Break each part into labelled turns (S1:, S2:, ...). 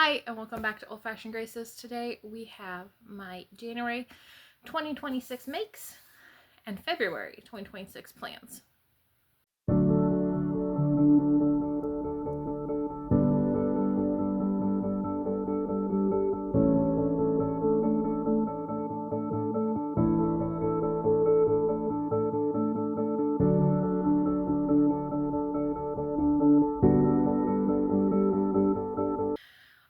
S1: Hi, and welcome back to Old Fashioned Graces. Today we have my January 2026 makes and February 2026 plans.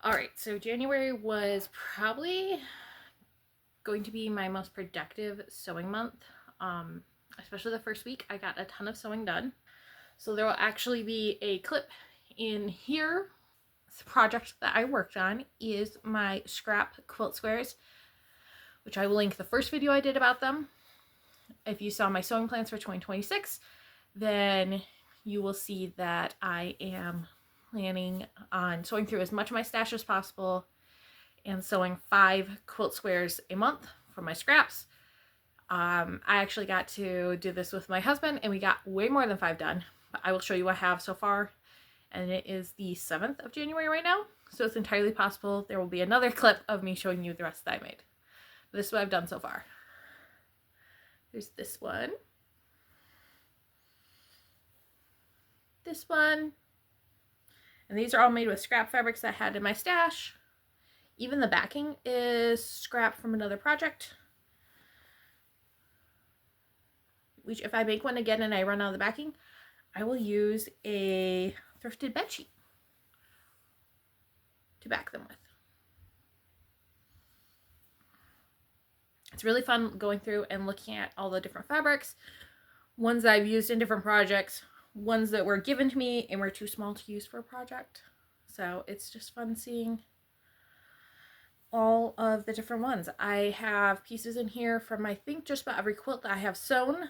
S1: Alright, so January was probably going to be my most productive sewing month. Especially the first week, I got a ton of sewing done. So there will actually be a clip in here. The project that I worked on is my scrap quilt squares, which I will link the first video I did about them. If you saw my sewing plans for 2026, then you will see that I am planning on sewing through as much of my stash as possible and sewing 5 quilt squares a month for my scraps. I actually got to do this with my husband and we got way more than 5 done, but I will show you what I have so far, and it is the 7th of January right now, so it's entirely possible there will be another clip of me showing you the rest that I made. This is what I've done so far. There's this one, this one, and these are all made with scrap fabrics that I had in my stash. Even the backing is scrap from another project, which if I make one again and I run out of the backing, I will use a thrifted bedsheet to back them with. It's really fun going through and looking at all the different fabrics, ones that I've used in different projects, ones that were given to me and were too small to use for a project. So it's just fun seeing all of the different ones. I have pieces in here from I think just about every quilt that I have sewn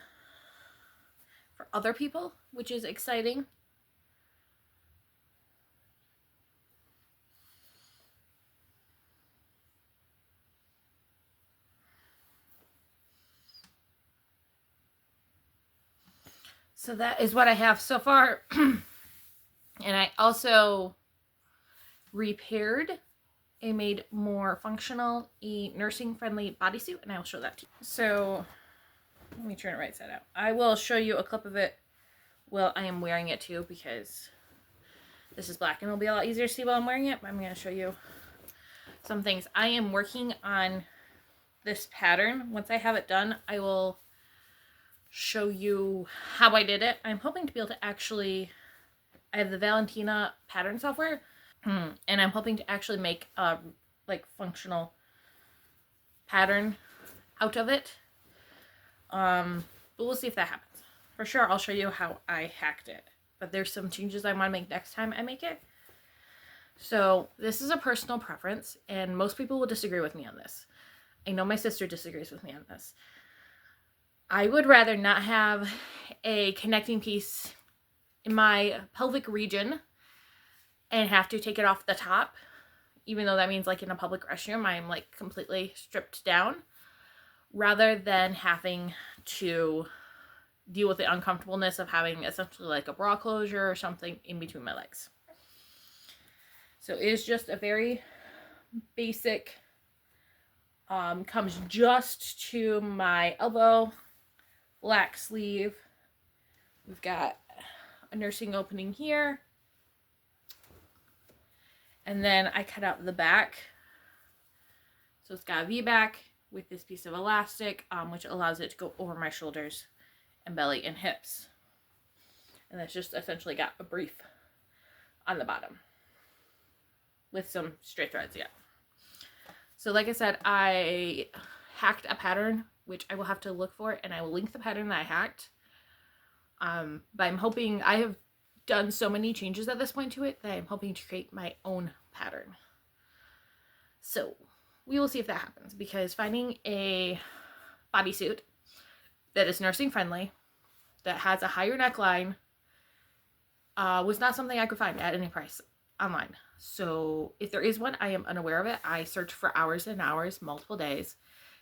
S1: for other people, which is exciting. So that is what I have so far. And I also repaired and made more functional a nursing friendly bodysuit, and I will show that to you. So let me turn it right side out. I will show you a clip of it while I am wearing it too, because this is black and it'll be a lot easier to see while I'm wearing it, but I'm going to show you some things. I am working on this pattern. Once I have it done, I will show you how I did it. I'm hoping to be able to actually, I have the Valentina pattern software, and I'm hoping to actually make a like functional pattern out of it. But we'll see if that happens. For sure, I'll show you how I hacked it. But there's some changes I want to make next time I make it. So this is a personal preference, and most people will disagree with me on this. I know my sister disagrees with me on this. I would rather not have a connecting piece in my pelvic region and have to take it off the top, even though that means like in a public restroom I'm like completely stripped down, rather than having to deal with the uncomfortableness of having essentially like a bra closure or something in between my legs. So it is just a very basic, comes just to my elbow, black sleeve. We've got a nursing opening here. And then I cut out the back. So it's got a V-back with this piece of elastic, which allows it to go over my shoulders and belly and hips. And that's just essentially got a brief on the bottom with some straight threads yet. So like I said, I hacked a pattern, which I will have to look for, and I will link the pattern that I hacked. But I'm hoping, I have done so many changes at this point to it that I'm hoping to create my own pattern. So we will see if that happens, because finding a bodysuit that is nursing friendly, that has a higher neckline, was not something I could find at any price online. So if there is one, I am unaware of it. I searched for hours and hours, multiple days,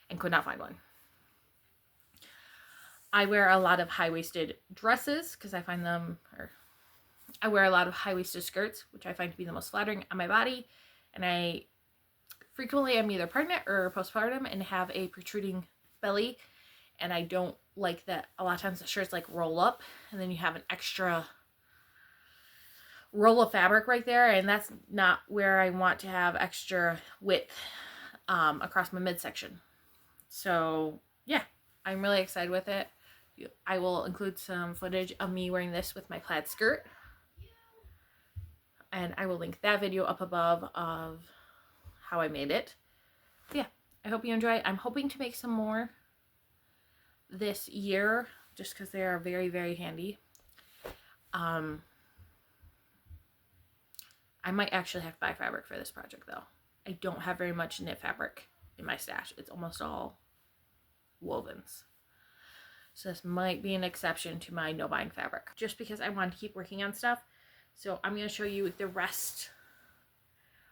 S1: and could not find one. I wear a lot of high-waisted dresses because I find them, or I wear a lot of high-waisted skirts, which I find to be the most flattering on my body, And I frequently am either pregnant or postpartum and have a protruding belly. And I don't like that a lot of times the shirts like roll up and then you have an extra roll of fabric right there. And that's not where I want to have extra width across my midsection. So yeah, I'm really excited with it. I will include some footage of me wearing this with my plaid skirt. And I will link that video up above of how I made it. So yeah, I hope you enjoy. I'm hoping to make some more this year just because they are very, very handy. I might actually have to buy fabric for this project though. I don't have very much knit fabric in my stash. It's almost all wovens. So this might be an exception to my no buying fabric just because I want to keep working on stuff. So I'm going to show you the rest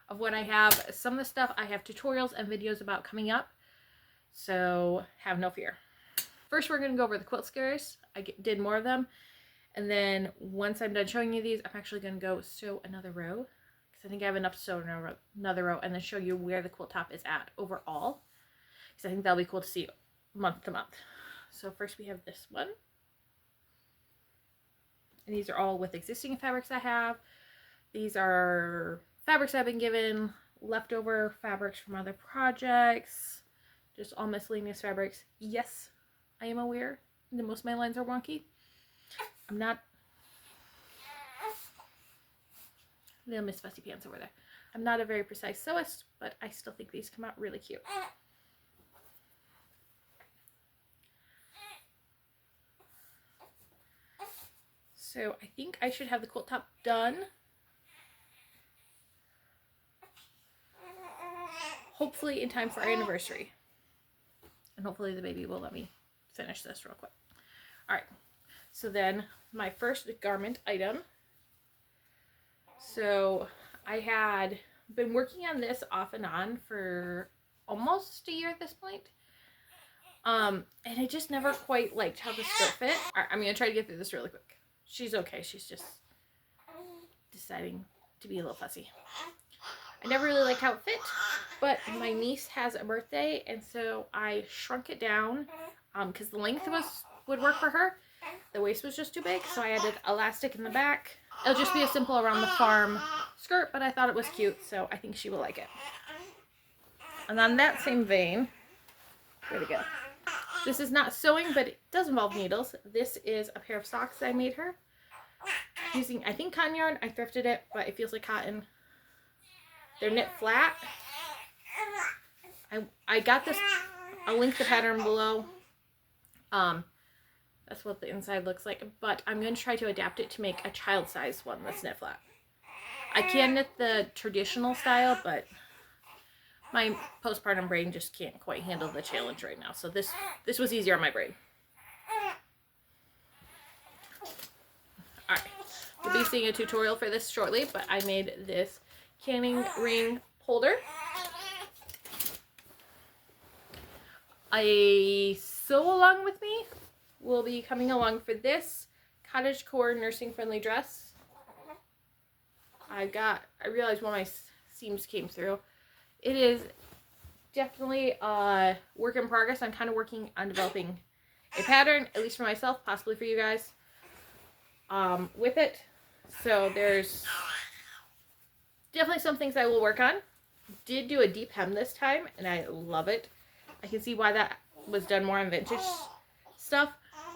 S1: of what I have. Some of the stuff I have tutorials and videos about coming up. So have no fear. First, we're going to go over the quilt squares. I did more of them. And then once I'm done showing you these, I'm actually going to go sew another row. Because I think I have enough to sew another row. And then show you where the quilt top is at overall. Because I think that'll be cool to see month to month. So first we have this one. And these are all with existing fabrics I have. These are fabrics I've been given, leftover fabrics from other projects, just all miscellaneous fabrics. Yes, I am aware that most of my lines are wonky. I'm not... Little Miss Fussy Pants over there. I'm not a very precise sewist, but I still think these come out really cute. So I think I should have the quilt top done. Hopefully in time for our anniversary. And hopefully the baby will let me finish this real quick. Alright, so then my first garment item. So I had been working on this off and on for almost a year at this point. And I just never quite liked how the skirt fit. Alright, I'm going to try to get through this really quick. She's okay. She's just deciding to be a little fussy. I never really liked how it fit, but my niece has a birthday, and so I shrunk it down because the length would work for her. The waist was just too big, so I added elastic in the back. It'll just be a simple around the farm skirt, but I thought it was cute, so I think she will like it. And on that same vein, where'd it go? This is not sewing, but it does involve needles. This is a pair of socks that I made her using, I think, cotton yarn. I thrifted it, but it feels like cotton. They're knit flat. I got this. I'll link the pattern below. That's what the inside looks like, but I'm going to try to adapt it to make a child-sized one that's knit flat. I can knit the traditional style, but my postpartum brain just can't quite handle the challenge right now. So this was easier on my brain. Alright. You'll be seeing a tutorial for this shortly, but I made this canning ring holder. A sew along with me will be coming along for this cottagecore nursing friendly dress. I realized one of my seams came through. It is definitely a work in progress. I'm kind of working on developing a pattern, at least for myself, possibly for you guys, with it. So there's definitely some things I will work on. Did do a deep hem this time, and I love it. I can see why that was done more on vintage stuff.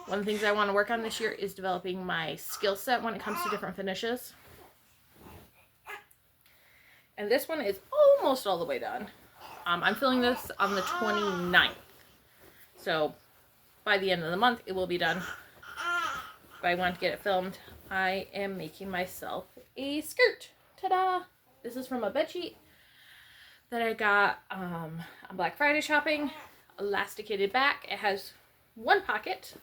S1: One of the things I want to work on this year is developing my skill set when it comes to different finishes. And this one is almost all the way done. I'm filming this on the 29th. So by the end of the month, it will be done. But I want to get it filmed. I am making myself a skirt. Ta-da! This is from a bedsheet that I got on Black Friday shopping. Elasticated back. It has one pocket.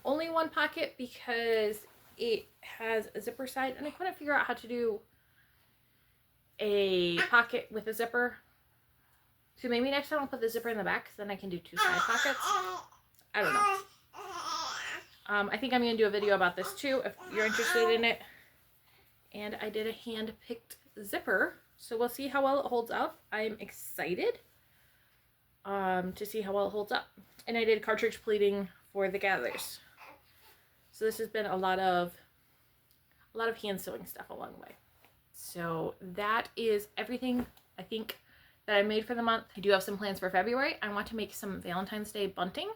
S1: Only one pocket because it has a zipper side. And I couldn't figure out how to do a pocket with a zipper. So maybe next time I'll put the zipper in the back, because then I can do two side pockets. I don't know. I think I'm going to do a video about this too, if you're interested in it. And I did a hand-picked zipper So we'll see how well it holds up. I'm excited to see how well it holds up. And I did cartridge pleating for the gathers. So this has been a lot of hand sewing stuff along the way. So that is everything I think that I made for the month. I do have some plans for February. I want to make some Valentine's Day bunting.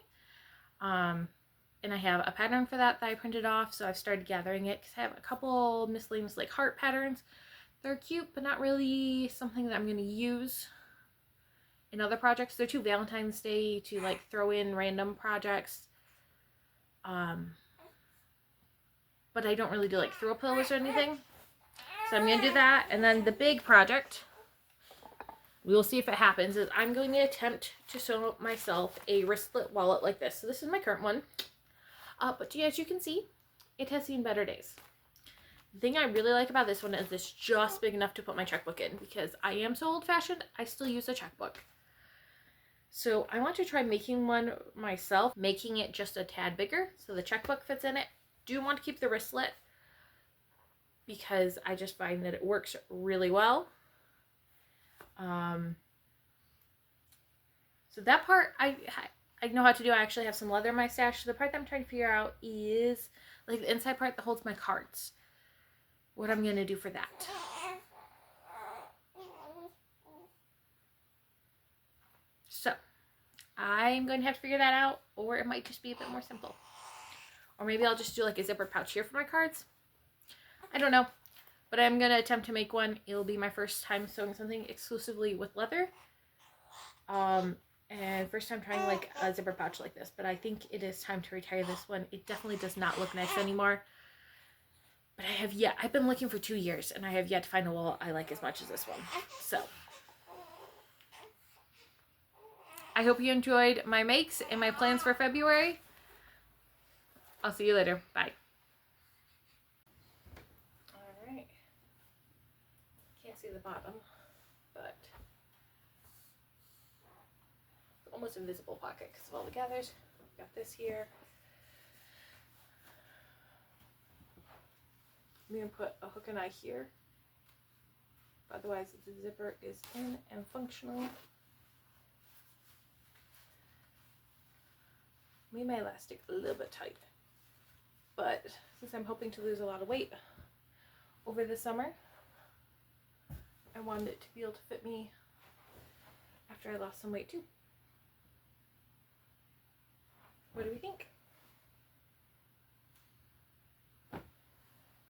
S1: And I have a pattern for that I printed off, so I've started gathering it because I have a couple miscellaneous like heart patterns. They're cute, but not really something that I'm going to use in other projects. They're too Valentine's Day to like throw in random projects. But I don't really do like throw pillows or anything. So I'm going to do that. And then the big project, we will see if it happens, is I'm going to attempt to sew myself a wristlet wallet like this. So this is my current one. But as you can see, it has seen better days. The thing I really like about this one is it's just big enough to put my checkbook in, because I am so old-fashioned, I still use a checkbook. So I want to try making one myself, making it just a tad bigger so the checkbook fits in it. Do want to keep the wristlet because I just find that it works really well. So that part I know how to do. I actually have some leather in my stash. So the part that I'm trying to figure out is like the inside part that holds my cards. What I'm going to do for that. So I'm going to have to figure that out, or it might just be a bit more simple. Or maybe I'll just do like a zipper pouch here for my cards. I don't know. But I'm going to attempt to make one. It'll be my first time sewing something exclusively with leather. And first time trying like a zipper pouch like this. But I think it is time to retire this one. It definitely does not look nice anymore. But I've been looking for 2 years and I have yet to find a wool I like as much as this one. So I hope you enjoyed my makes and my plans for February. I'll see you later. Bye. Alright. Can't see the bottom, but almost invisible pocket because of all the gathers. Got this here. I'm going to put a hook and eye here. Otherwise, the zipper is in and functional. Made my elastic a little bit tight. But since I'm hoping to lose a lot of weight over the summer, I wanted it to be able to fit me after I lost some weight too. What do we think?